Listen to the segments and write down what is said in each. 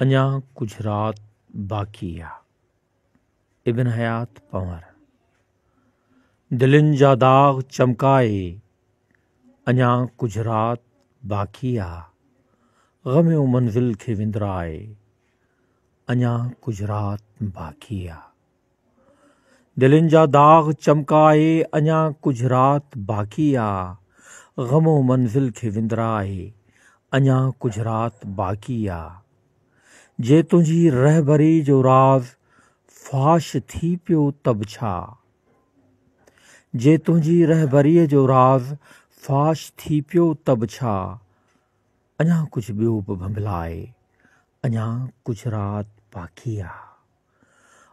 अञा कुछ रात बाक़ी आ। इब्न हयात पंवर। दिलनि जा दाग़ चमकाए अञा कुछ रात बाक़ी आ। ग़म मंज़िल खे विंदराए अञा कुछ रात बाक़ी आ। दिलनि जा दाग़ चमकाए अञा कुछ रात बाक़ी आ। ग़म मंज़िल खे विंदराए अञा कुछ रात बाक़ी आ। जे तुंहिंजी रहबरी जो राज़ फ़ाश थी पियो तब छा। जे तुंहिंजी रहबरीअ जो राज़ फ़ाश थी पियो तब छा। अञा कुछ ॿियो बि भंभलाए अञा कुछ रात बाक़ी आ।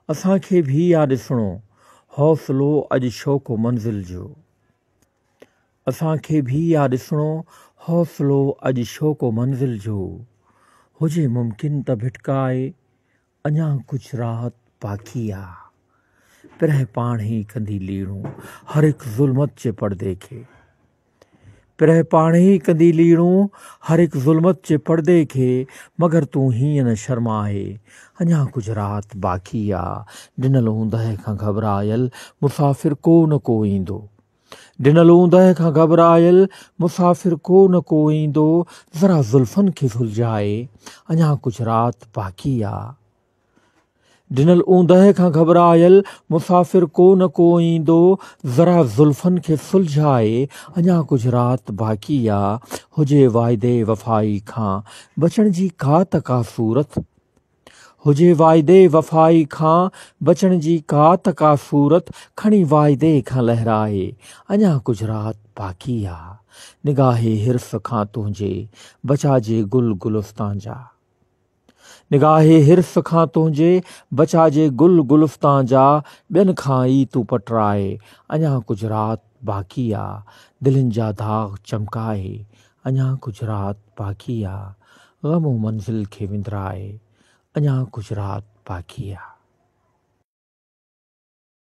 असांखे भी आ ॾिसणो हौसलो अॼु शौक़ो मंज़िल जो। असांखे भी आ ॾिसणो हौसलो अॼु शौक़ो मंज़िल जो। हुजे मुमकिन त भिटकाए अञा कुछ रात बाक़ी आ। पिरह पाण ही कंदी लीणो हर एक ज़ुल्मत जे पर्दे खे। पिरह पाण ही कंदी लीणो हर एक ज़ुल्मत जे पर्दे खे। मगर तूं हीअं न शर्माए अञा कुछ रात बाक़ी आ। ॾिनल ऊंदहि खां घबरायल मुसाफ़िर को न को ईंदो। ॾिनल ऊंदहि खां घबरायल मुसाफ़िर को न को ईंदो। ज़रा ज़ुल्फ़नि खे सुलझाए अञा कुछ रात बाक़ी आ। ॾिनल ऊंदहि खां घबरायल मुसाफ़िर को न को ईंदो। ज़रा ज़ुल्फ़नि खे सुलझाए अञा कुछ रात बाक़ी आ। हुजे वाइदे वफ़ाई खां बचण जी का त का सूरत। हुजे वाइदे वफ़ाई खां बचण जी का त का सूरत। खणी वाइदे खां लहराए अञा कुछ रात बाक़ी आ। निगाहे हिर्स खां तुंहिंजे बचाजे गुल गुलस्तां जा। निगाहे हिर्स खां तुंहिंजे बचाजे गुल गुलस्तां जा। ॿियनि खां ई तूं पटराए अञा कुछ रात बाक़ी आ। दिलनि जा दाग़ चमकाए अञा कुछ रात बाक़ी आ। ग़म मंज़िल खे विंदराए अञा कुछ रात बाक़ी आ।